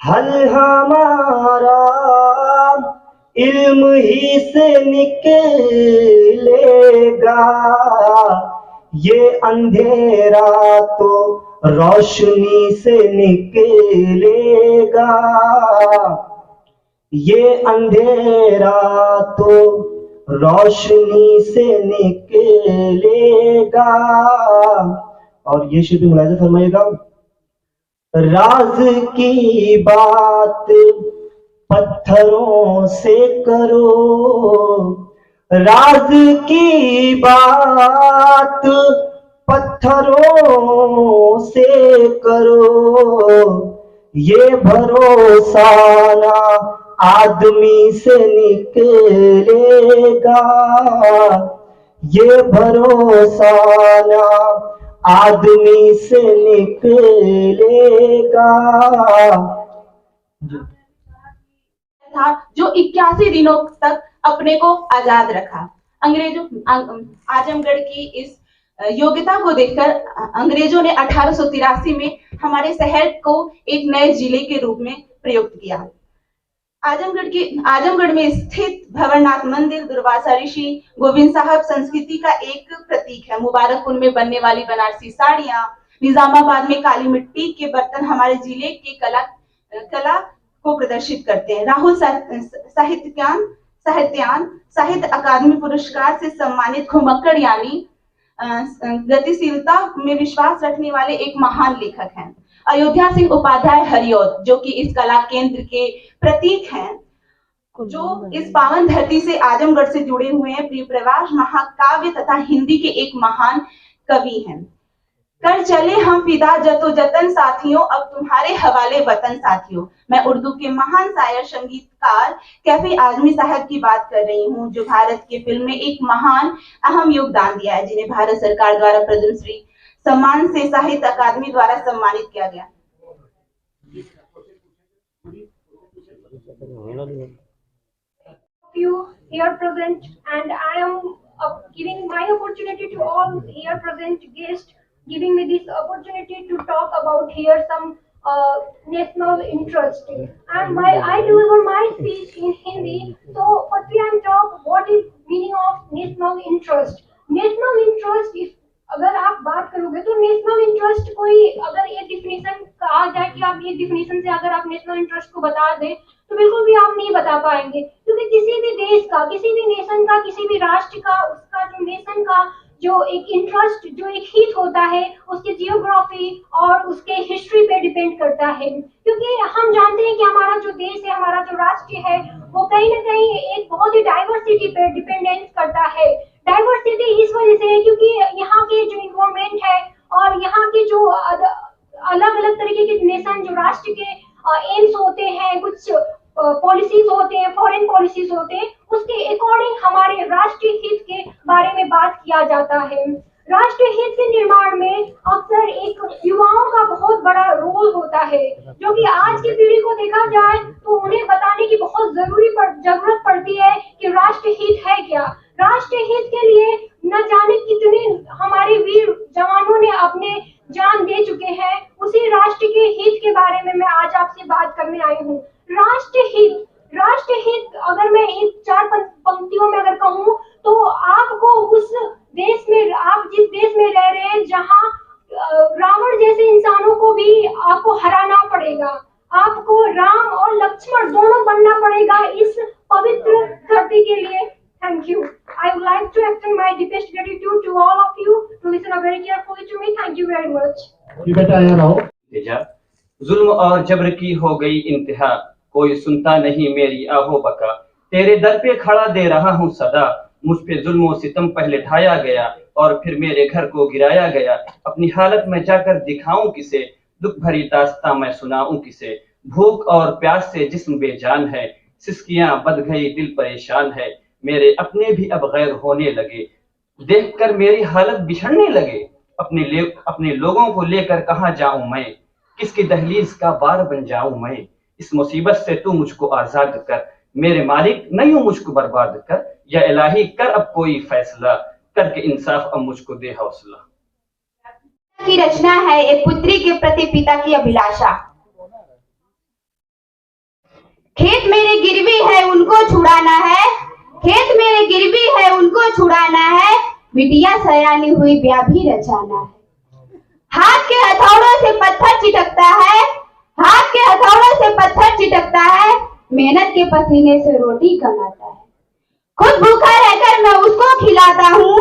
हल हमारा इल्म ही से निकलेगा, ये अंधेरा तो रोशनी से निकलेगा, ये अंधेरा तो रोशनी से निकलेगा। और ये शेर भी मुलाहिजा फरमाइएगा। राज की बात पत्थरों से करो, राज की बात पत्थरों से करो, ये भरोसा ना आदमी से निकलेगा, ये भरोसा ना आदमी से निकलेगा। था जो 81 दिनों तक अपने को आजाद रखा। अंग्रेजों आजमगढ़ की इस योग्यता को देखकर अंग्रेजों ने 1883 में हमारे शहर को एक नए जिले के रूप में प्रयुक्त किया। आजमगढ़ में स्थित भंवरनाथ मंदिर दुर्वासा ऋषि गोविंद साहब संस्कृति का एक प्रतीक है। मुबारकपुर में बनने वाली बनारसी साड़ियां, निजामाबाद में काली मिट्टी के बर्तन हमारे जिले के कला को प्रदर्शित करते हैं। राहुल साहित्य अकादमी पुरस्कार से सम्मानित घुमक्कड़ यानी गतिशीलता में विश्वास रखने वाले एक महान लेखक हैं। अयोध्या सिंह उपाध्याय हरिऔध जो कि इस कला केंद्र के प्रतीक हैं, जो इस पावन धरती से आजमगढ़ से जुड़े हुए हैं। प्रिय प्रवास महाकाव्य तथा हिंदी के एक महान कवि हैं। कर चले हम फिदा जतो जतन साथियों, अब तुम्हारे हवाले वतन साथियों। मैं उर्दू के महान शायर संगीतकार कैफी आजमी साहब की बात कर रही हूँ, जो भारत के फिल्म में एक महान अहम योगदान दिया है, जिन्हें भारत सरकार द्वारा पद्मश्री सम्मान से साहित्य अकादमी द्वारा सम्मानित किया गया। You here present, and I am giving my opportunity to all here present guests, giving me this opportunity to talk about here some national interest. And while I deliver my speech in Hindi, so firstly I am talk what is meaning of national interest. National interest is, अगर आप बात करोगे तो national interest कोई अगर एक definition कहा जाए कि आप ये डिफिनेशन से अगर आप नेशनल इंटरेस्ट को बता दें तो बिल्कुल भी आप नहीं बता पाएंगे, क्योंकि किसी भी देश का, किसी भी नेशन का, किसी भी राष्ट्र का, उसका जो नेशन का जो एक इंटरेस्ट, जो एक हित होता है, उसके जियोग्राफी और उसके हिस्ट्री पे डिपेंड करता है। क्योंकि हम जानते हैं कि हमारा जो देश है, हमारा जो राष्ट्र है, वो कहीं ना कहीं एक बहुत ही डाइवर्सिटी पे डिपेंडेंस करता है। डाइवर्सिटी इस वजह से है क्योंकि यहाँ के जो इन्वायरमेंट है और यहाँ के जो अलग अलग तरीके के नेशन, जो राष्ट्र के एम्स होते हैं, कुछ पॉलिसीज होते हैं, फॉरेन पॉलिसीज होते हैं, उसके अकॉर्डिंग हमारे राष्ट्रीय हित के बारे में बात किया जाता है। राष्ट्रीय हित के निर्माण में अक्सर एक युवाओं का बहुत बड़ा रोल होता है, जो कि आज की पीढ़ी को देखा जाए तो उन्हें बताने की बहुत जरूरत पड़ती है कि राष्ट्रीय हित है क्या। राष्ट्रीय हित के लिए न जाने कितने हमारे वीर जवानों ने अपने जान दे चुके हैं। उसी राष्ट्र के हित के बारे में मैं आज आपसे बात करने आई हूँ। राष्ट्र हित अगर मैं इन 4 पंक्तियों में अगर कहूँ तो आपको उस देश में, आप जिस देश में रह रहे हैं जहाँ रावण जैसे इंसानों को भी आपको हराना पड़ेगा, आपको राम और लक्ष्मण दोनों बनना पड़ेगा इस पवित्र धरती के लिए। Thank you. I would like to extend my deepest gratitude to all of you to listen very carefully to me. Thank you very much. बेटा यहाँ रहो। जुल्म और जबर की हो गई इंतहा, कोई सुनता नहीं मेरी आहो बका। तेरे दर पे खड़ा दे रहा हूँ सदा, मुझ पे जुल्म और सितम पहले ढाया गया और फिर मेरे घर को गिराया गया। अपनी हालत में जाकर दिखाऊं किसे, दुख भरी दास्तां मैं सुनाऊं किसे। भूख और प्यास से जिस्म बेजान है, सिसकियां बद गई दिल परेशान है। मेरे अपने भी अब गैर होने लगे, देखकर मेरी हालत बिछड़ने लगे। अपने लोगों को लेकर कहाँ जाऊं मैं, किसकी दहलीज का बार बन जाऊं मैं। इस मुसीबत से तू मुझको आजाद कर, मेरे मालिक नहीं हूं मुझको बर्बाद कर। या इलाही कर अब कोई फैसला, करके इंसाफ अब मुझको दे हौसला। की रचना है एक पुत्री के प्रति पिता की अभिलाषा। खेत मेरे गिरवी है उनको छुड़ाना है, खेत मेरे गिरवी है उनको छुड़ाना है, बिटिया सयानी हुई ब्याह भी रचाना है। हाथ के हथौड़ों से पत्थर चिटकता है, हाथ के हथौड़ों से पत्थर चिटकता है, मेहनत के पसीने से रोटी कमाता है। खुद भूखा रहकर मैं उसको खिलाता हूँ,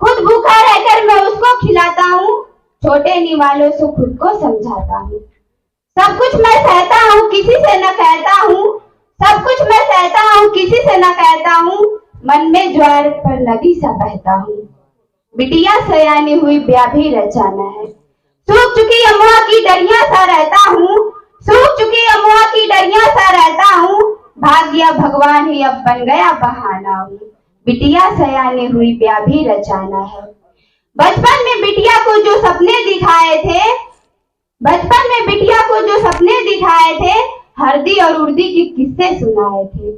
खुद भूखा रहकर मैं उसको खिलाता हूँ, छोटे निवालों से खुद को समझाता हूँ। सब कुछ मैं सहता हूँ किसी से न कहता हूँ, सब कुछ मैं सहता हूँ किसी से न कहता हूँ, मन में ज्वार पर नदी सा बहता हूँ, बिटिया सयानी हुई ब्याह भी रचाना है। सूख चुकी अमुआ की डरिया सा रहता हूँ, सूख चुकी अमुआ की डरिया सा रहता हूँ, भाग गया भगवान ही अब बन गया बहाना हूँ, बिटिया सयानी हुई ब्याह भी रचाना है। बचपन में बिटिया को जो सपने दिखाए थे, बचपन में बिटिया को जो सपने दिखाए थे, हरदी और उर्दी की किस्से सुनाए थे।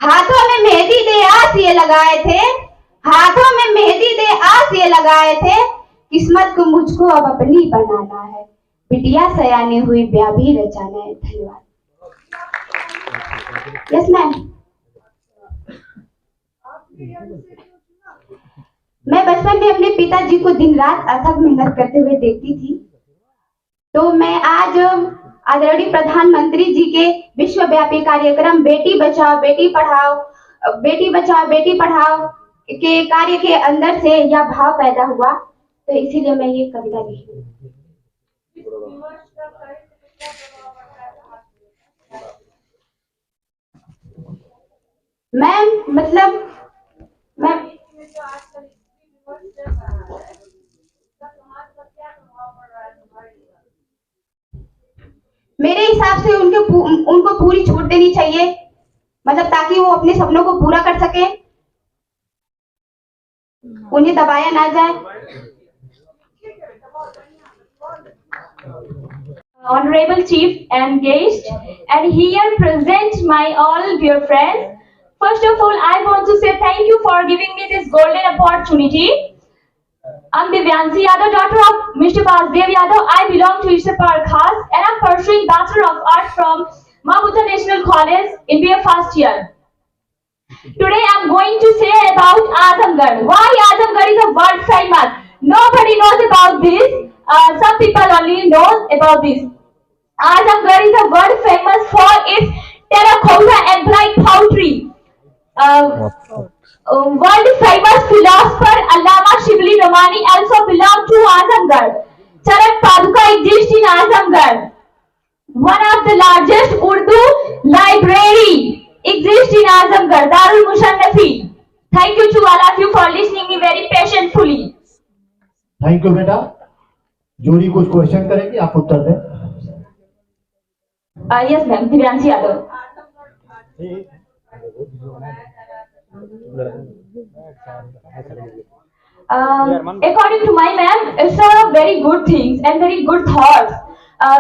हाथों में मेहंदी दे आस ये लगाए थे, हाथों में मेहंदी दे आस ये लगाए थे, किस्मत को मुझको अब अपनी बनाना है, बिटिया सयानी हुई ब्याह भी रचाना है। धन्यवाद। Yes ma'am. मैं बचपन में अपने पिताजी को दिन रात अथक मेहनत करते हुए देखती थी, तो मैं आज आदरणीय प्रधानमंत्री जी के विश्वव्यापी कार्यक्रम बेटी बचाओ बेटी पढ़ाओ, बेटी बचाओ बेटी पढ़ाओ के कार्य के अंदर से यह भाव पैदा हुआ, तो इसीलिए मैं ये कविता लिखी। मैम मतलब मैं मेरे हिसाब से उनको पूरी छूट देनी चाहिए, मतलब ताकि वो अपने सपनों को पूरा कर सके, उन्हें दबाया ना जाए। Honorable Chief and guest, and here present my all dear friends. First of all, I want to say thank you for giving me this golden opportunity. I'm Divyanshi Yadav, daughter of Mr. Basdev Yadav. I belong to Ishapar Khas and I'm pursuing Bachelor of Art from Mabuta National College in BA first year. Today I'm going to say about Azamgarh. Why Azamgarh is a world famous? Nobody knows about this. Some people only know about this. Azamgarh is a world famous for its terracotta and bright pottery. World famous philosopher Allama Shibli Nomani also belonged to Azamgarh. Charak Paduka exists in Azamgarh. One of the largest Urdu library exists in Azamgarh, Darul Mushannafi. Thank you to all of you for listening me very patiently. Thank you बेटा। Jury कुछ question करेगी, आप उत्तर दें। Yes ma'am, Divyanshi Yadav. According to my ma'am, it's a very good things and very good thoughts.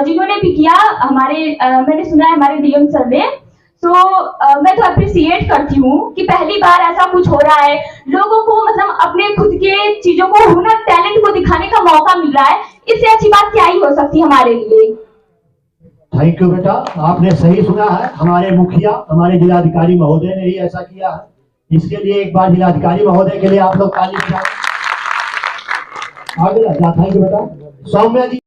जिन्होंने भी किया हमारे मैंने सुना है हमारे डीएम सर ने, तो मैं तो अप्रिशिएट करती हूँ कि पहली बार ऐसा कुछ हो रहा है, लोगों को मतलब अपने खुद के चीजों को हुनर टैलेंट को दिखाने का मौका मिल रहा है, इससे अच्छी बात क्या ही हो सकती है हमारे लिए। थैंक यू बेटा, आपने सही सुना है। हमारे मुखिया हमारे जिलाधिकारी महोदय ने ही ऐसा किया है, इसके लिए एक बार जिलाधिकारी महोदय के लिए आप लोग ताली बजाएं। आगे थैंक यू बेटा। सौम्या जी।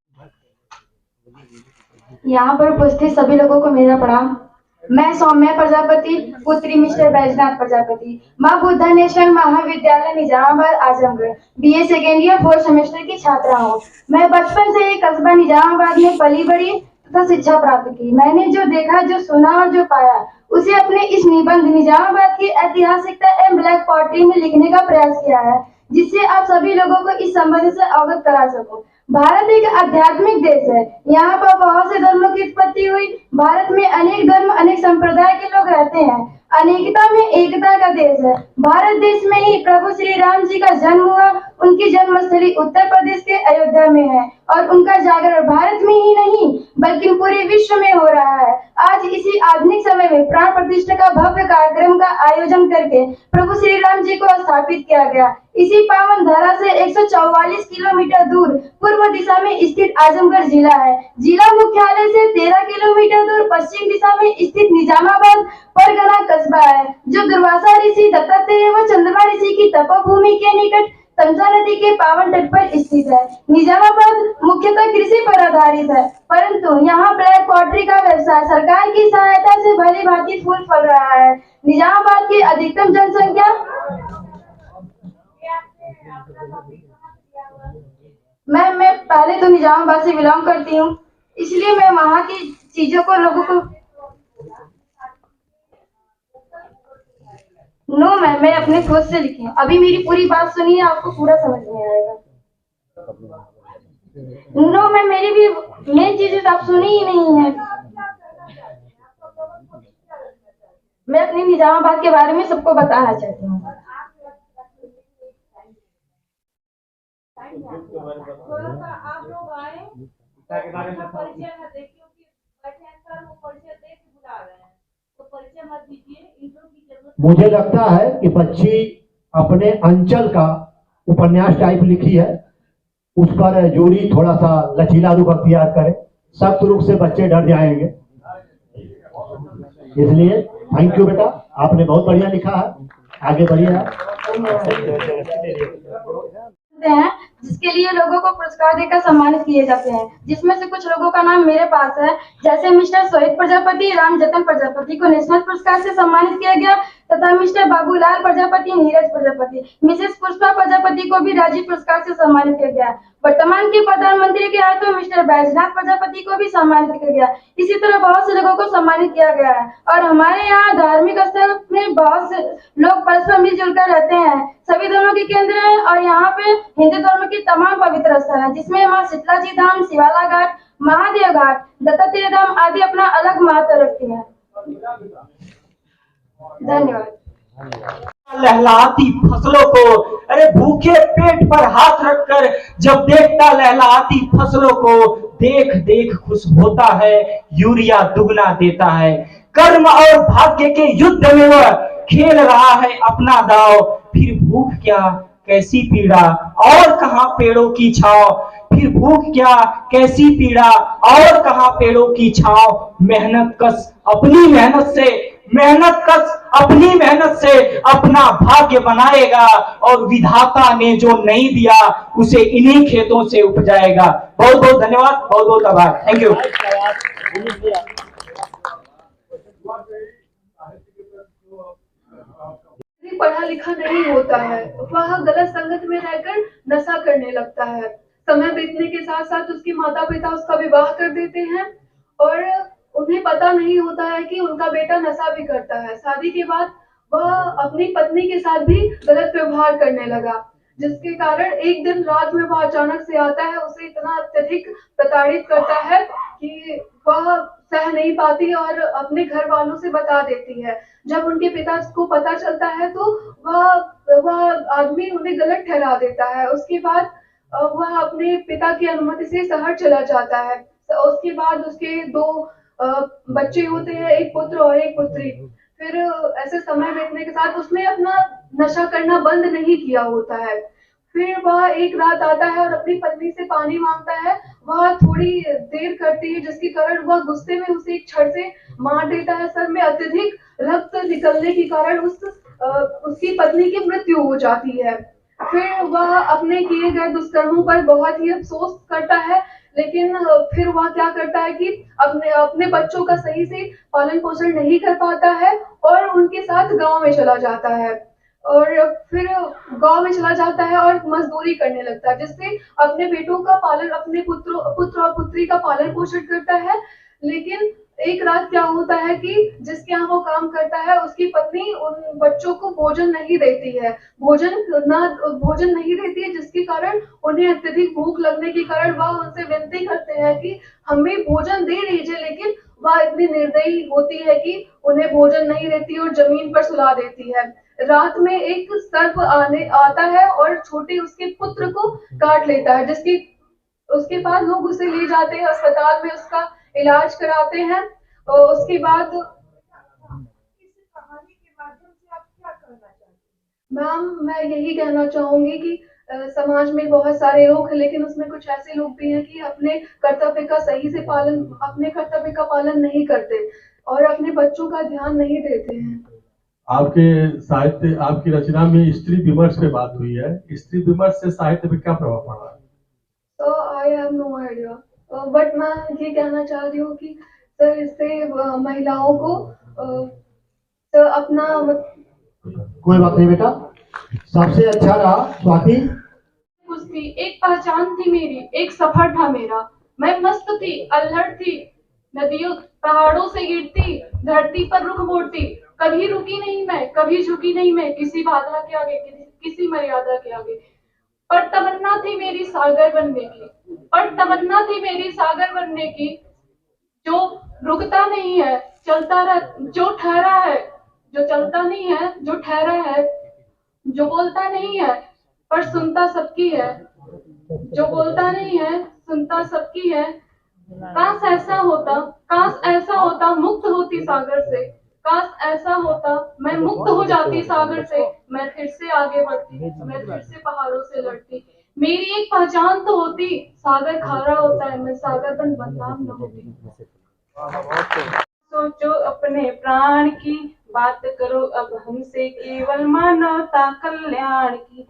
यहाँ पर उपस्थित सभी लोगों को मेरा प्रणाम। मैं सौम्या प्रजापति, पुत्री मिस्टर बैजनाथ प्रजापति, माँ बुद्धा नेशनल महाविद्यालय Nizamabad Azamgarh BA second year 4th semester की छात्रा हूँ। मैं बचपन से ही कस्बा निजामाबाद में पली बड़ी तथा शिक्षा प्राप्त की। मैंने जो देखा, जो सुना और जो पाया, उसे अपने इस निबंध निजामाबाद की ऐतिहासिकता एवं ब्लैक पॉटरी में लिखने का प्रयास किया है, जिससे आप सभी लोगों को इस संबंध से अवगत करा सकूं। भारत एक आध्यात्मिक देश है। यहाँ पर बहुत से धर्मों की उत्पत्ति हुई। भारत में अनेक धर्म, अनेक संप्रदाय के लोग रहते हैं। अनेकता में एकता का देश है। भारत देश में ही प्रभु श्री राम जी का जन्म हुआ। उनकी जन्मस्थली उत्तर प्रदेश के अयोध्या में है और उनका जागरण भारत में ही नहीं बल्कि पूरे विश्व में हो रहा है। आज इसी आधुनिक समय में प्राण प्रतिष्ठा का भव्य कार्यक्रम का आयोजन करके प्रभु श्री राम जी को स्थापित किया गया। इसी पावन धरा से 144 किलोमीटर दूर पूर्व दिशा में स्थित आजमगढ़ जिला है। जिला मुख्यालय से 13 किलोमीटर दूर पश्चिम दिशा में स्थित निजामाबाद परगना कस्बा है, जो दुर्वासा ऋषि दत्तात्रेय व चंद्रमा ऋषि की तपोभूमि के निकट तमसा नदी के पावन तट पर स्थित है। निजामाबाद मुख्यतः कृषि पर आधारित है, परंतु यहाँ ब्लैक पॉटरी का व्यवसाय सरकार की सहायता से भली भांति फूल फल रहा है। निजामाबाद की अधिकतम जनसंख्या मैं पहले तो निजामाबाद से बिलोंग करती हूँ, इसलिए मैं वहाँ की चीजों को लोगों को नो मैं अपने खुद से लिखी हूँ। अभी मेरी पूरी बात सुनिए, आपको पूरा समझ में आएगा। नो मेरी भी मेन चीजें तो आप सुनी ही नहीं है। मैं अपनी निजामाबाद के बारे में सबको बताना चाहती हूँ। आप लोग आए परिचय मत देखिए, क्योंकि बैठे हैं सर, वो परिचय दे के बुला रहे हैं, तो परिचय मत दीजिए, इंट्रो की जरूरत। मुझे लगता है कि बच्ची अपने अंचल का उपन्यास टाइप लिखी है, उस पर जूरी थोड़ा सा लचीला रूप अख्तियार करे, सख्त रूप से बच्चे डर जाएंगे। इसलिए थैंक यू बेटा, आपने बहुत बढ़िया लिखा है, आगे बढ़िए आप। हैं जिसके लिए लोगों को पुरस्कार देकर सम्मानित किए जाते हैं, जिसमें से कुछ लोगों का नाम मेरे पास है, जैसे मिस्टर सोहित प्रजापति, राम जतन प्रजापति को नेशनल पुरस्कार से सम्मानित किया गया तथा मिस्टर बाबूलाल प्रजापति, नीरज प्रजापति, मिसेस पुष्पा प्रजापति को भी राज्य पुरस्कार से सम्मानित किया गया। वर्तमान के प्रधानमंत्री के हाथों मिस्टर बैजनाथ प्रजापति को भी सम्मानित किया गया। इसी तरह बहुत से लोगों को सम्मानित किया गया है। और हमारे यहाँ धार्मिक स्थल में बहुत से लोग परस्पर मिलजुल कर रहते हैं, सभी धर्मों के केंद्र है। और यहाँ पे हिंदू धर्म की तमाम पवित्र स्थल है, जिसमें माँ शीतला जी धाम, शिवाला घाट, महादेव घाट, दत्तात्रेय धाम आदि अपना अलग महत्व रखती है। धन्यवाद। लहलाती फसलों को, अरे भूखे पेट पर हाथ रखकर जब देखता लहलाती फसलों को, देख देख खुश होता है, यूरिया दुगना देता है। कर्म और भाग्य के युद्ध में वह खेल रहा है अपना दाव। फिर भूख क्या कैसी पीड़ा, और कहां पेड़ों की छांव। फिर भूख क्या कैसी पीड़ा, और कहां पेड़ों की छांव। मेहनत कस अपनी मेहनत से अपना भाग्य बनाएगा, और विधाता ने जो नहीं दिया उसे इन्हीं खेतों से उपजाएगा। बहुत बहुत धन्यवाद, बहुत बहुत आभार, थैंक यू। पढ़ा लिखा नहीं होता है, वह गलत संगत में रहकर नशा करने लगता है। समय बीतने के साथ साथ उसके माता पिता उसका विवाह कर देते हैं और उन्हें पता नहीं होता है कि उनका बेटा नशा भी करता है। शादी के बाद वह अपनी पत्नी के साथ भी गलत व्यवहार करने लगा, जिसके कारण एक दिन रात में वह अचानक से आता है, उसे इतना अत्यधिक प्रताड़ित करता है कि वह सह नहीं पाती और अपने घर वालों से बता देती है। जब उनके पिता को पता चलता है तो वह आदमी उन्हें गलत ठहरा देता है। उसके बाद वह अपने पिता की अनुमति से शहर चला जाता है। उसके बाद उसके 2 बच्चे होते हैं, एक पुत्र और एक पुत्री। फिर ऐसे समय बीतने के साथ उसने अपना नशा करना बंद नहीं किया होता है। फिर वह एक रात आता है और अपनी पत्नी से पानी मांगता है। वह थोड़ी देर करती है, जिसके कारण वह गुस्से में उसे एक छड़ से मार देता है। सर में अत्यधिक रक्त निकलने के कारण उसकी पत्नी की मृत्यु हो जाती है। फिर वह अपने किए गए दुष्कर्मों पर बहुत ही अफसोस करता है, लेकिन फिर वह क्या करता है कि अपने बच्चों का सही से पालन पोषण नहीं कर पाता है और उनके साथ गांव में चला जाता है। और फिर गांव में चला जाता है और मजदूरी करने लगता है, जिससे अपने बेटों का पालन, अपने पुत्र और पुत्री का पालन पोषण करता है। लेकिन एक रात क्या होता है कि जिसके यहाँ वो काम करता है, उसकी पत्नी उन बच्चों को भोजन नहीं देती है, भोजन नहीं देती है, जिसके कारण उन्हें अत्यधिक भूख लगने के कारण वह उनसे विनती करते हैं कि हमें भोजन दे दीजिए, लेकिन वह इतनी निर्दयी होती है कि उन्हें भोजन नहीं देती और जमीन पर सुला देती है। रात में एक सर्प आता है और छोटे उसके पुत्र को काट लेता है, उसके बाद लोग उसे ले जाते हैं अस्पताल में, उसका इलाज कराते हैं। और उसके बाद इस कहानी के माध्यम से आप क्या कहना चाहते हैं? मैम, मैं यही कहना चाहूंगी कि समाज में बहुत सारे लोग हैं, लेकिन उसमें कुछ ऐसे लोग भी हैं कि अपने कर्तव्य का पालन नहीं करते और अपने बच्चों का ध्यान नहीं देते हैं। आपके साहित्य, आपकी रचना में स्त्री विमर्श पे बात हुई है। स्त्री विमर्श से साहित्य पे क्या प्रभाव पड़ा है? तो I have no idea, but मैं ये कहना चाह रही हूँ कि सर इससे महिलाओं को तो अपना कोई बात नहीं बेटा, सबसे अच्छा रहा स्वाति। कुछ थी, एक पहचान थी मेरी, एक सफर था मेरा। मैं मस्त थी, अल्हड़ थी, नदियों पहाड़ों से गिरती, धरती पर रुख मोड़ती। कभी रुकी नहीं मैं, कभी झुकी नहीं मैं, किसी बाधा के आगे, किसी मर्यादा के आगे। पर तमन्ना थी मेरी सागर बनने की, पर तमन्ना थी मेरी सागर बनने की। जो रुकता नहीं है, चलता रह, जो ठहरा है, जो चलता नहीं है, जो ठहरा है, जो बोलता नहीं है पर सुनता सबकी है, जो बोलता नहीं है सुनता सबकी है। काश ऐसा होता, काश ऐसा होता, मुक्त होती सागर से। काश ऐसा होता, मैं मुक्त हो जाती सागर से। मैं फिर से आगे बढ़ती, मैं फिर से पहाड़ों से लड़ती। मेरी एक पहचान तो होती, सागर खारा होता है, मैं सागर बन बदनाम न होती। सोचो अपने प्राण की, बात करो अब हमसे केवल मानवता कल्याण की।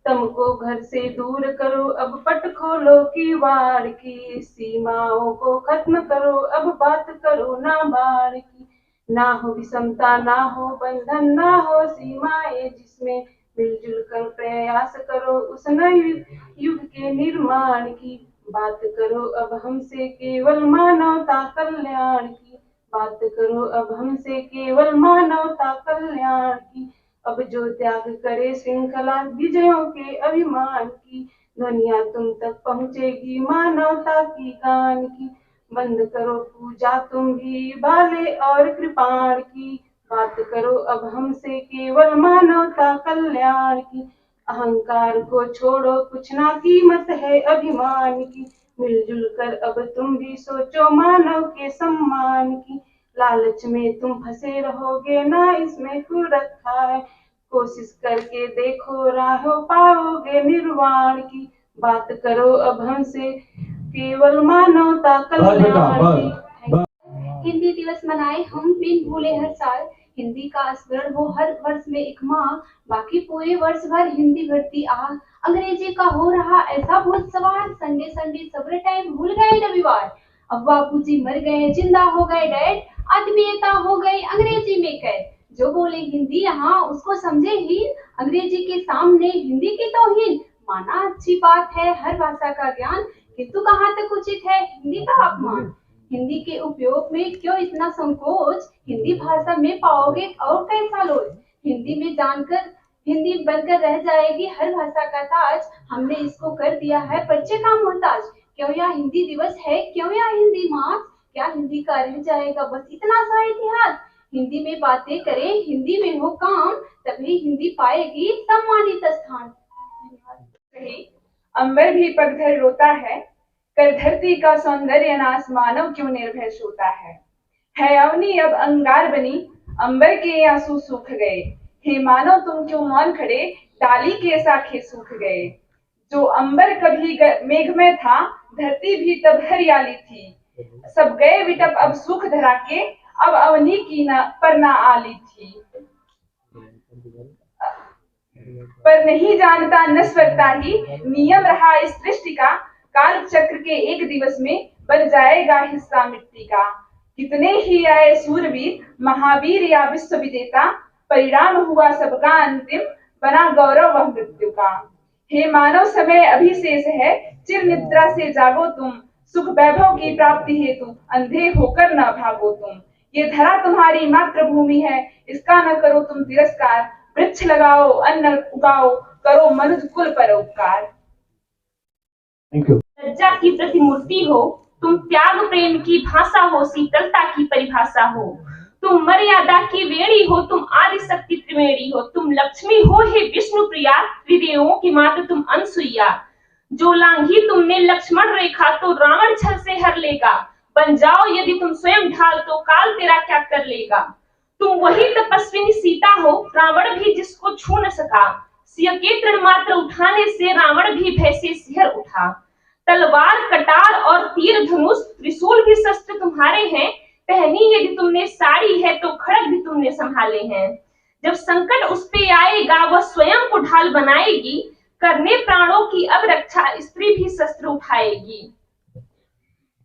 तुमको घर से दूर करो, अब पट खोलो किवाड़ की। सीमाओं को खत्म करो, अब बात करो ना बाढ़ की। ना हो विषमता, ना हो बंधन, ना हो सीमाएं, जिसमें मिलजुल कर प्रयास करो उस नए युग के निर्माण की। बात करो अब हमसे केवल मानवता कल्याण की। बात करो अब हमसे केवल मानवता कल्याण की। अब जो त्याग करे श्रृंखला विजयों के अभिमान की। दुनिया तुम तक पहुँचेगी मानवता की गान की। बंद करो पूजा तुम भी भाले और कृपाण की। बात करो अब हमसे केवल मानवता कल्याण की। अहंकार को छोड़ो, कुछ ना कीमत है अभिमान की। मिलजुल कर अब तुम भी सोचो मानव के सम्मान की। लालच में तुम फंसे रहोगे ना, इसमें क्यों रखा है। कोशिश करके देखो, राहों पाओगे निर्वाण की। बात करो अब हमसे केवल मानवता कल्याण की। हिंदी दिवस मनाए हम बिन भूले हर साल। हिंदी का स्मरण हो हर वर्ष में एक माह। बाकी पूरे वर्ष भर हिंदी भरती आह। अंग्रेजी का हो रहा ऐसा बहुत सवाल। संडे संडे सब्र टाइम भूल गए रविवार। अब बापूजी मर गए, जिंदा हो गए डैड। आत्मीयता हो गई अंग्रेजी में कैद। जो बोले हिंदी यहाँ उसको समझे ही, अंग्रेजी के सामने हिंदी की तौहीन। माना अच्छी बात है हर भाषा का ज्ञान, किंतु कहाँ तक उचित है हिंदी का अपमान। हिंदी के उपयोग में क्यों इतना संकोच, हिंदी भाषा में पाओगे और कैसा लोच। हिंदी में जानकर हिंदी बनकर रह जाएगी हर भाषा का ताज। हमने इसको कर दिया है परिचय का मोहताज। क्यों यह हिंदी दिवस है, क्यों यह हिंदी मास, क्या हिंदी का रह जाएगा बस इतना सा इतिहास। हिंदी में बातें करें, हिंदी में हो काम, तभी हिंदी पाएगी सम्मानित स्थान। अंबर भी पगधर रोता है, कर धरती का सौंदर्य नाश मानव क्यों निर्भय सोता है अवनी अब अंगार बनी, अंबर के आंसू सूख गए। हे मानव तुम क्यों मौन खड़े, डाली के साखे सूख गए। जो अंबर कभी मेघमय था, धरती भी तब हरियाली थी। सब गए विटप अब सुख धरा के, अब अवनी की पर ना आली थी। पर नहीं जानता नश्वरता ही नियम रहा इस सृष्टि का। काल चक्र के एक दिवस में बन जाएगा हिस्सा मिट्टी का। कितने ही आए सूरवीर, महावीर या विश्व विजेता, परिणाम हुआ सबका अंतिम, बना गौरव वह मृत्यु का। हे मानव समय अभी शेष है, चिर निद्रा से जागो तुम। सुख वैभव की प्राप्ति हेतु अंधे होकर न भागो तुम। ये धरा तुम्हारी मातृभूमि है, इसका न करो तुम तिरस्कार। वृक्ष लगाओ, अन्न उगाओ, करो मनुष्य कुल पर उपकार। लज्जा की प्रतिमूर्ति हो तुम, त्याग प्रेम की भाषा हो, शीतलता की परिभाषा हो। तुम मर्यादा की वेणी हो, तुम आदि शक्ति त्रिवेणी हो। तुम लक्ष्मी हो हे विष्णु प्रिया, त्रिदेवों की माता तुम अनसुईया। जो लांघी तुमने लक्ष्मण रेखा, तो रावण छल से हर लेगा। बन जाओ यदि तुम स्वयं ढाल, तो काल तेरा क्या कर लेगा। तुम वही तपस्विनी सीता हो, रावण भी जिसको छू न सका। सिंह के तृण मात्र उठाने से रावण भी भय से सिहर उठा। तलवार, कटार और तीर, धनुष, त्रिशूल भी शस्त्र तुम्हारे हैं। पहनी यदि तुमने साड़ी है तो खड़ग भी तुमने संभाले हैं। जब संकट उस पे आएगा वह स्वयं को ढाल बनाएगी। करने प्राणों की अब रक्षा स्त्री भी शस्त्र उठाएगी।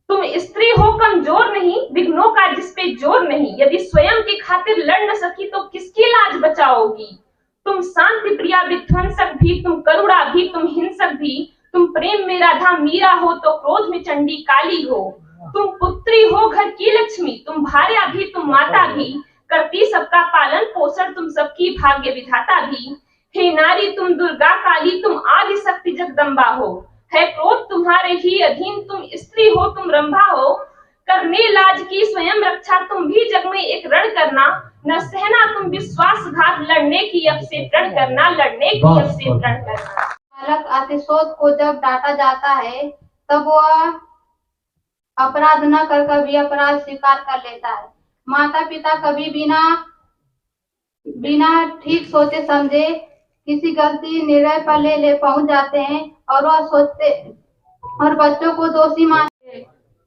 तुम स्त्री हो कमजोर नहीं, विघ्नों का जिस पे जोर नहीं। यदि स्वयं की खातिर लड़ न सकी तो किसकी लाज बचाओगी। तुम शांति प्रिया विध्वंसक भी, तुम करुणा भी, तुम हिंसक भी। तुम प्रेम में राधा मीरा हो तो क्रोध में चंडी काली हो। तुम पुत्री हो घर की लक्ष्मी, तुम भार्या भी, तुम माता भी। करती सबका पालन पोषण, तुम सबकी भाग्य विधाता भी। हे नारी तुम दुर्गा काली, तुम आदि शक्ति जगदम्बा हो। है क्रोध तुम्हारे ही अधीन, तुम स्त्री हो, तुम रंभा हो। करने लाज की स्वयं रक्षा, तुम भी जग में एक रण करना। न सहना तुम विश्वासघात, लड़ने की अब से प्रण करना, लड़ने की अब से प्रण करना। बालक अतिशोध को जब डांटा जाता है तब वह अपराध न कर कभी अपराध स्वीकार कर लेता है। माता पिता कभी बिना ठीक सोचे समझे किसी गलती निर्णय पर ले पहुंच जाते हैं और वह सोचते और बच्चों को दोषी मानते।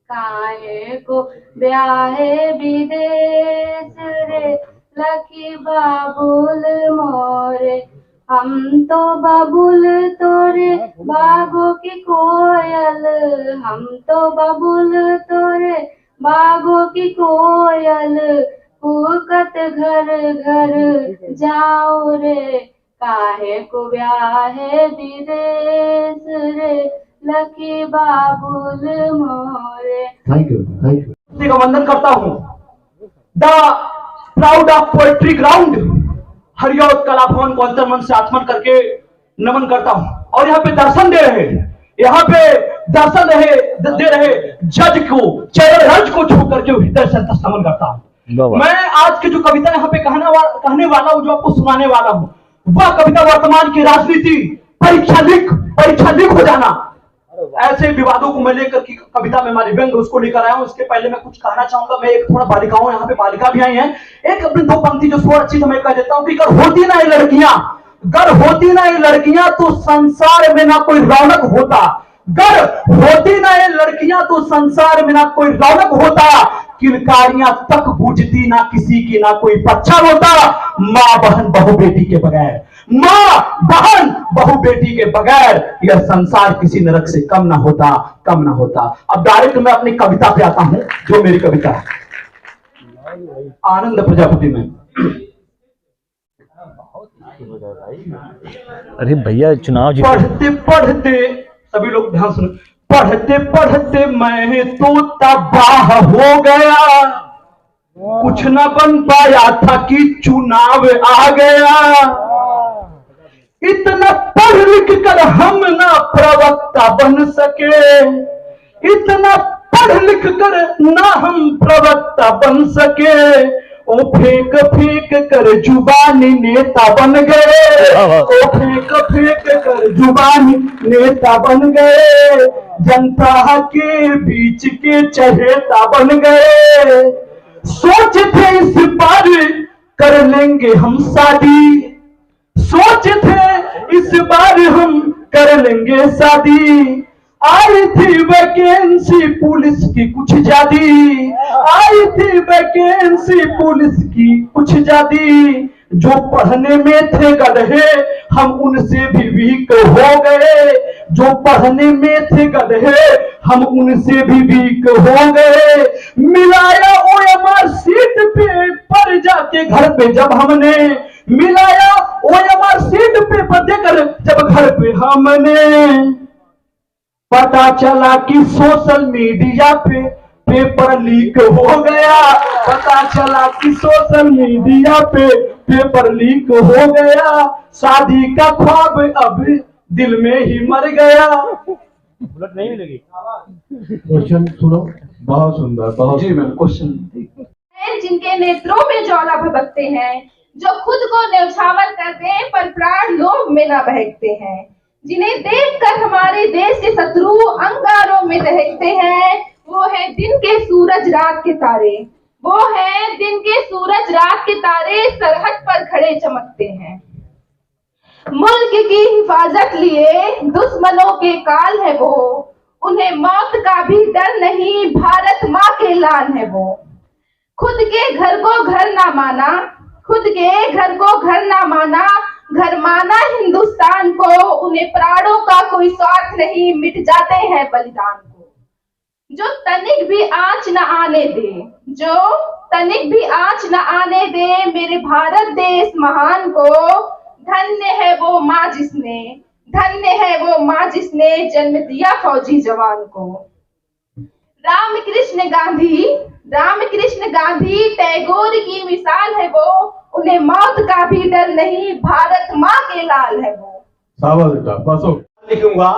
काहे को ब्याहे विदेश रे लकी बाबुल मोरे, हम तो बबुल तोरे बागों की कोयल। हम तो बबुल तोरे बागों की कोयल, कूकत घर घर जाओ रे। काहे को ब्याहे विदेश रे लकी बाबुल मोरे। थैंक यू का वंदन करता हूँ। The proud of poetry ground हरियोत कला भवन को अंतर्मन से आत्मन करके नमन करता हूँ। और यहाँ पे दर्शन दे रहे, यहाँ पे दर्शन दे रहे जज को, चरण रज को छू करके हृदय से नमन करता हूँ। मैं आज की जो कविता यहाँ पे कहने वाला हूँ, जो आपको सुनाने वाला हूँ, वह कविता वर्तमान की राजनीति परीक्षा लीक हो जाना, ऐसे विवादों को मैं लेकर की कविता में हमारी व्यंग उसको लेकर आया हूँ। इसके पहले मैं कुछ कहना चाहूंगा। मैं एक थोड़ा बालिकाओं, यहाँ पे बालिका भी आई हैं, एक अपनी दो पंक्ति जो स्वर अच्छी तो मैं कह देता हूँ कि अगर होती ना ये लड़कियां तो संसार में ना कोई रौनक होता। गर होती ना ये लड़कियां तो संसार में ना कोई रौनक होता। किलकारियां तक बूझती ना किसी की ना कोई बच्चा होता। माँ बहन बहु बेटी के बगैर, माँ बहन बहु बेटी के बगैर यह संसार किसी नरक से कम ना होता। अब डायरेक्ट मैं अपनी कविता पे आता हूं, जो मेरी कविता है आनंद प्रजापति में। अरे भैया चुनाव पढ़ते पढ़ते सभी लोग ध्यान सुनो। पढ़ते पढ़ते मैं तो तबाह हो गया, कुछ न बन पाया था कि चुनाव आ गया। इतना पढ़ लिख कर हम ना प्रवक्ता बन सके, इतना पढ़ लिख कर ना हम प्रवक्ता बन सके। ओ फेंक फेंक कर जुबानी नेता बन गए, ओ फेंक फेंक कर जुबानी नेता बन गए। जनता के बीच के चहेता बन गए। सोच थे इस बार कर लेंगे हम शादी, सोच थे इस बार हम कर लेंगे शादी। आई थी वैकेंसी पुलिस की कुछ ज्यादी, आई थी वैकेंसी पुलिस की कुछ ज्यादी। जो पढ़ने में थे गधे हम उनसे भी वीक हो गए, जो पढ़ने में थे गधे हम उनसे भी वीक हो गए। मिलाया ओएमआर सीट पे पर जाके घर पे जब हमने, मिलाया ओएमआर सीट पे पर देकर जब घर पे हमने, पता चला कि सोशल मीडिया पे पेपर लीक हो गया। पता चला कि सोशल मीडिया पे पेपर लीक हो गया। शादी का ख्वाब अब दिल में ही मर गया। बुलेट नहीं मिलेगी। क्वेश्चन सुनो, बहुत सुंदर, बहुत जी मैम क्वेश्चन। जिनके नेत्रों में ज्वाला भभकते हैं, जो खुद को न्यौछावर करते हैं पर प्राण लोभ में न बहकते हैं। जिन्हें देखकर हमारे देश के शत्रु अंगारों में दहकते हैं, वो है दिन के सूरज रात के तारे, वो है दिन के सूरज रात के तारे सरहद पर खड़े चमकते हैं। मुल्क की हिफाजत लिए दुश्मनों के काल है वो, उन्हें मौत का भी डर नहीं, भारत माँ के लाल है वो। खुद के घर को घर ना माना, खुद के घर को घर ना माना, घर माना हिंदुस्तान को, उन्हें प्राणों का कोई स्वार्थ नहीं, मिट जाते हैं बलिदान को। जो तनिक भी आंच न आने दे, जो तनिक भी आंच न आने दे मेरे भारत देश महान को, धन्य है वो माँ जिसने, धन्य है वो माँ जिसने जन्म दिया फौजी जवान को। रामकृष्ण गांधी, रामकृष्ण गांधी टैगोर की मिसाल है वो, उन्हें मौत का भी डर नहीं, भारत माँ के लाल है वो। लिखूंगा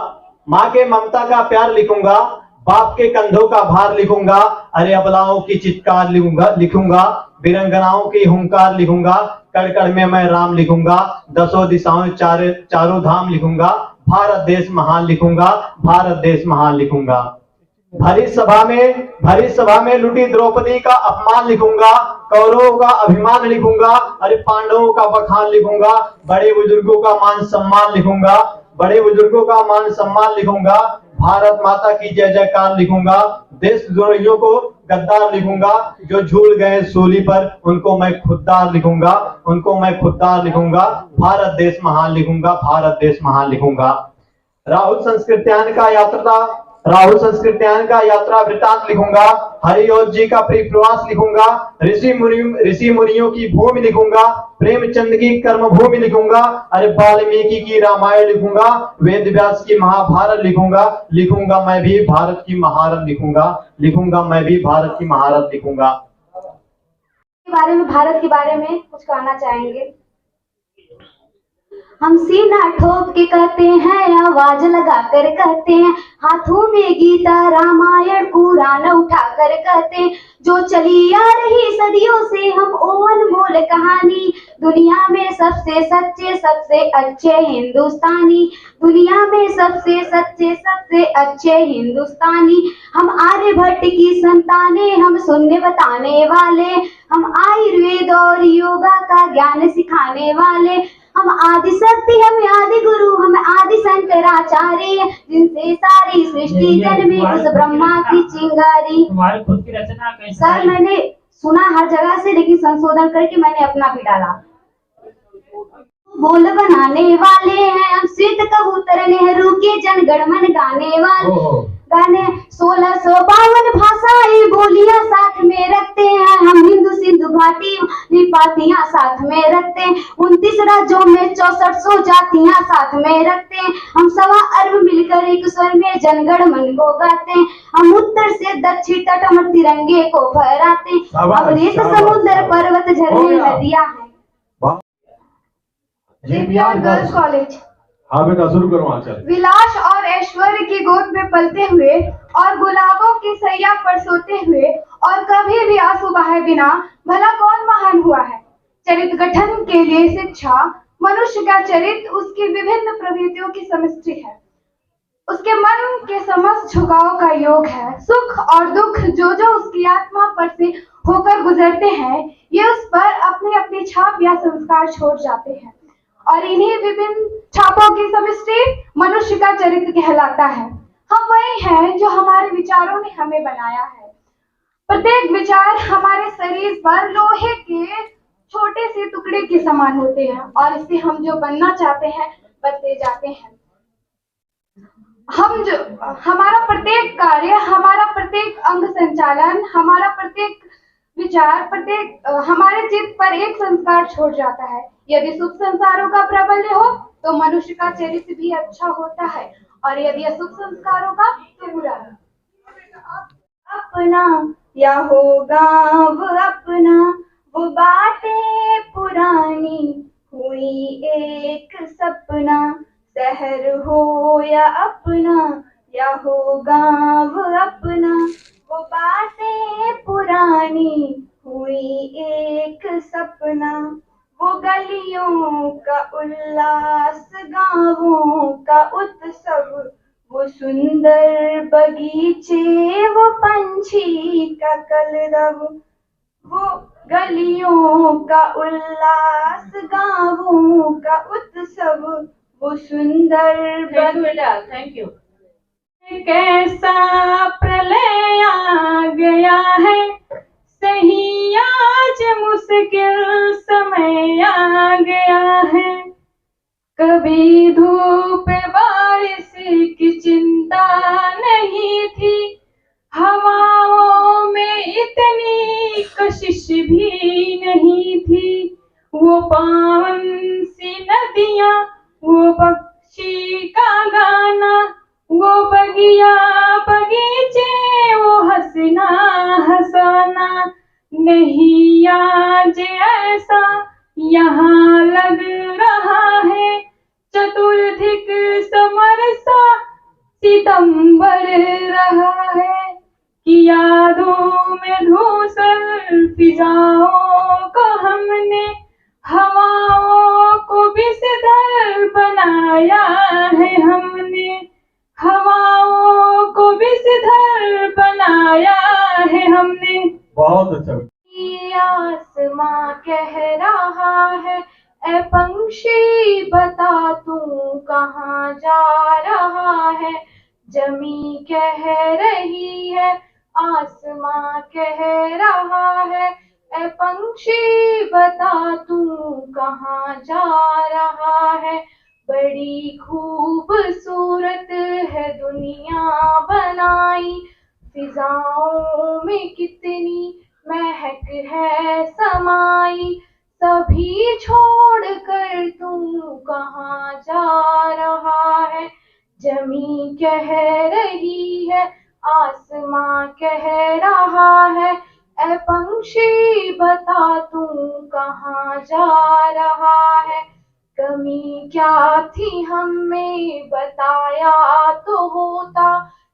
माँ के ममता का प्यार लिखूंगा, बाप के कंधों का भार लिखूंगा, अरे अबलाओं की चित्कार लिखूंगा, वीरंगनाओं की हुंकार लिखूंगा, कड़ में मैं राम लिखूंगा, दसों दिशाओं चारों धाम लिखूंगा, भारत देश महान लिखूंगा, भारत देश महान लिखूंगा। भरी सभा में लुटी द्रौपदी का अपमान लिखूंगा, कौरवों का अभिमान लिखूंगा, अरे पांडवों का बखान लिखूंगा, बड़े बुजुर्गों का मान सम्मान लिखूंगा, बड़े बुजुर्गों का मान सम्मान लिखूंगा, भारत माता की जय जयकार लिखूंगा, देशद्रोहियों को गद्दार लिखूंगा, जो झूल गए सूली पर उनको मैं खुददार लिखूंगा, उनको मैं खुददार लिखूंगा, भारत देश महान लिखूंगा, भारत देश महान लिखूंगा। राहुल संस्कृत्यान का यात्रा वृतांत लिखूंगा, हरियोध जी का परिप्रवास लिखूंगा, ऋषि मुनियों की भूमि लिखूंगा, प्रेमचंद की कर्म भूमि लिखूंगा, अरे वाल्मीकि की रामायण लिखूंगा, वेद व्यास की महाभारत लिखूंगा मैं भी भारत की महारत लिखूंगा मैं भी भारत की महारत लिखूंगा। बारे में, भारत के बारे में कुछ कहना चाहेंगे। हम सीना ठोक के कहते हैं, आवाज लगा कर कहते हैं, हाथों में गीता रामायण कुरान उठा कर कहते हैं, जो चली आ रही सदियों से हम ओ अनमोल कहानी, दुनिया में सबसे सच्चे सबसे अच्छे हिंदुस्तानी, दुनिया में सबसे सच्चे सबसे अच्छे हिंदुस्तानी। हम आर्यभट्ट की संतानें, हम शून्य बताने वाले, हम आयुर्वेद और योगा का ज्ञान सिखाने वाले, हम आदि शक्ति, हम आदि गुरु, हम आदि शंकराचार्य, जिनसे सारी सृष्टि जन्मी उस ब्रह्मा की चिंगारी। तुम्हारी खुद की रचना कैसी? सर मैंने सुना हर जगह से, लेकिन संशोधन करके मैंने अपना भी डाला। बोल बनाने वाले हैं हम, श्वेत कबूतर नेहरू के जनगणमन गाने वाले, गाने 1652 भाषाएं बोलियां साथ में रखते हैं हम, हिंदू सिंधु घाटी निपातियां साथ में रखते हैं, 29 राज्यों में 6400 जातियां साथ में रखते हैं, हम 1.25 अरब मिलकर एक स्वर में जनगणमन को गाते हैं, हम उत्तर से दक्षिण तट हम तिरंगे को फहराते हैं, अब रेत समुद्र पर्वत झरने नदियां हैं। JPR girls college. हाँ बेटा शुरू करो। चल। विलास और ऐश्वर्य की गोद में पलते हुए और गुलाबों की सैया पर सोते हुए और कभी भी आंसू बहाए बिना भला कौन महान हुआ है। चरित्र गठन के लिए शिक्षा, मनुष्य का चरित्र उसकी विभिन्न प्रवृत्तियों की समष्टि है, उसके मन के समस्त झुकाव का योग है। सुख और दुख जो जो उसकी आत्मा पर से होकर गुजरते हैं, ये उस पर अपनी अपनी छाप या संस्कार छोड़ जाते हैं, और इन्हीं विभिन्न छापों की समष्टि मनुष्य का चरित्र कहलाता है। हम वही हैं जो हमारे विचारों ने हमें बनाया है। प्रत्येक विचार हमारे शरीर पर लोहे के छोटे से टुकड़े के समान होते हैं, और इससे हम जो बनना चाहते हैं बनते जाते हैं। हमारा प्रत्येक कार्य, हमारा प्रत्येक अंग संचालन, हमारा प्रत्येक विचार, प्रत्येक हमारे चित्त पर एक संस्कार छोड़ जाता है। यदि शुभ संस्कारों का प्राबल्य हो तो मनुष्य का चरित्र भी अच्छा होता है, और यदि अशुभ संस्कारों का तो बुरा। अपना या हो गाँव अपना, वो बातें पुरानी हुई एक सपना, शहर हो या अपना या हो गाँव अपना, वो बातें पुरानी हुई एक सपना, वो गलियों का उल्लास, गाँवों का उत्सव, वो सुंदर बगीचे, वो पंछी का कलरव, वो गलियों का उल्लास, गाँवों का उत्सव, वो सुंदर बेटा, थैंक यू। कैसा प्रलय आ गया है, सही आज मुश्किल समय आ गया है। कभी धूप बारिश की चिंता नहीं थी, हवाओं में इतनी कशिश भी नहीं थी। वो पावन सी नदियाँ, वो पक्षी का गाना, वो बगिया बगीचे, वो हंसना हंसाना, नहीं आज ऐसा यहाँ लग रहा है। चतुर्थिक समरसा सितंबर रहा है, कि यादों में धूसर फिजाओं को हमने, हवाओं को विषधर बनाया है हमने, हवाओं को विषधर बनाया है हमने। बहुत अच्छा। आसमां कह रहा है, ए पंछी बता तू कहाँ जा रहा है। जमी कह रही है, आसमां कह रहा है, ए पंछी बता तू कहाँ जा रहा है। बड़ी खूबसूरत है दुनिया बनाई, फिजाओं में कितनी महक है समाई। सभी छोड़ कर तू कहाँ जा रहा है। जमी कह रही है, आसमां कह रहा है, ए पंछी बता तू कहाँ जा रहा है। कमी क्या थी हमें बताया तो होता,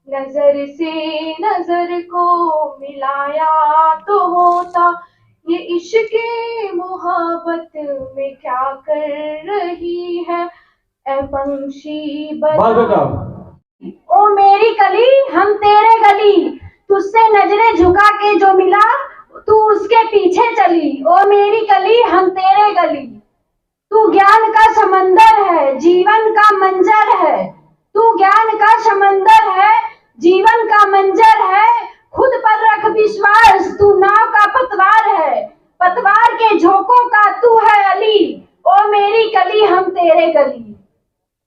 नजर से नजर को मिलाया तो होता। ये इश्क़ मोहब्बत में क्या कर रही है, ए पंछी बता। ओ मेरी कली हम तेरे गली, तुझसे नजरें झुका के जो मिला तू उसके पीछे चली। ओ मेरी कली हम तेरे गली, तू ज्ञान का समंदर है, जीवन का मंजर है। तू ज्ञान का समंदर है, जीवन का मंजर है। खुद पर रख विश्वास, तू नाव का पतवार है। पतवार के झोंकों का तू है अली। ओ मेरी कली हम तेरे गली,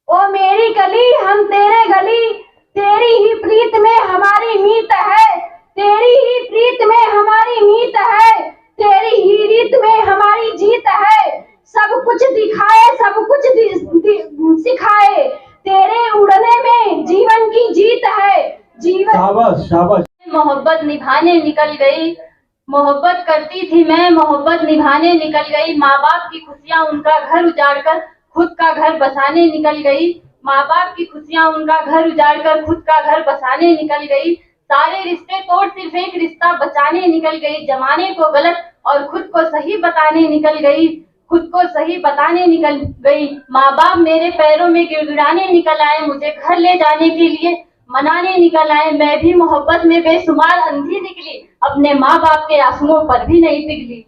ओ मेरी कली हम तेरे गली। तेरी ही प्रीत में हमारी मीत है, तेरी ही प्रीत में हमारी मीत है। तेरी ही रीत में हमारी जीत है। सब कुछ दिखाए, सब कुछ सिखाए, तेरे उड़ने में जीवन की जीत है। जीवन शाबाश शाबाश। मोहब्बत निभाने निकल गई, मोहब्बत करती थी मैं, मोहब्बत निभाने निकल गई। माँ बाप की खुशियाँ उनका घर उजाड़कर खुद का घर बसाने निकल गई। माँ बाप की खुशियाँ उनका घर उजाड़कर खुद का घर बसाने निकल गई। सारे रिश्ते तोड़ सिर्फ एक रिश्ता बचाने निकल गई। जमाने को गलत और खुद को सही बताने निकल गई, खुद को सही बताने निकल गई। माँ बाप मेरे पैरों में गिड़गिड़ाने निकल आए, मुझे घर ले जाने के लिए मनाने निकल आए। मैं भी मोहब्बत में बेशुमार अंधी निकली, अपने माँ बाप के आंसुओं पर भी नहीं पिघली।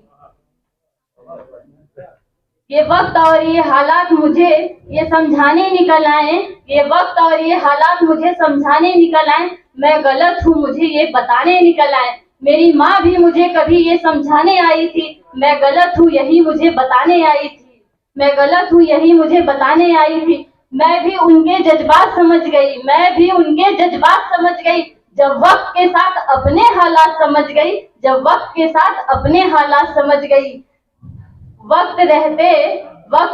ये वक्त और ये हालात मुझे ये समझाने निकल आए, ये वक्त और ये हालात मुझे समझाने निकल आए। मैं गलत हूँ मुझे ये बताने निकल आए। मेरी माँ भी मुझे कभी ये समझाने आई थी, मैं गलत हूँ यही मुझे बताने आई थी। मैं गलत हूँ यही मुझे बताने आई थी। मैं भी उनके जज्बात समझ गई, मैं भी उनके जज्बात समझ गई। जब वक्त के साथ अपने हालात समझ गई, जब वक्त के साथ अपने हालात समझ गई। वक्त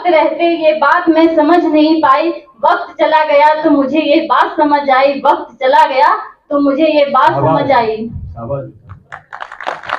रहते ये बात मैं समझ नहीं पाई। वक्त चला गया तो मुझे ये बात समझ आई, वक्त चला गया तो मुझे ये बात समझ आई।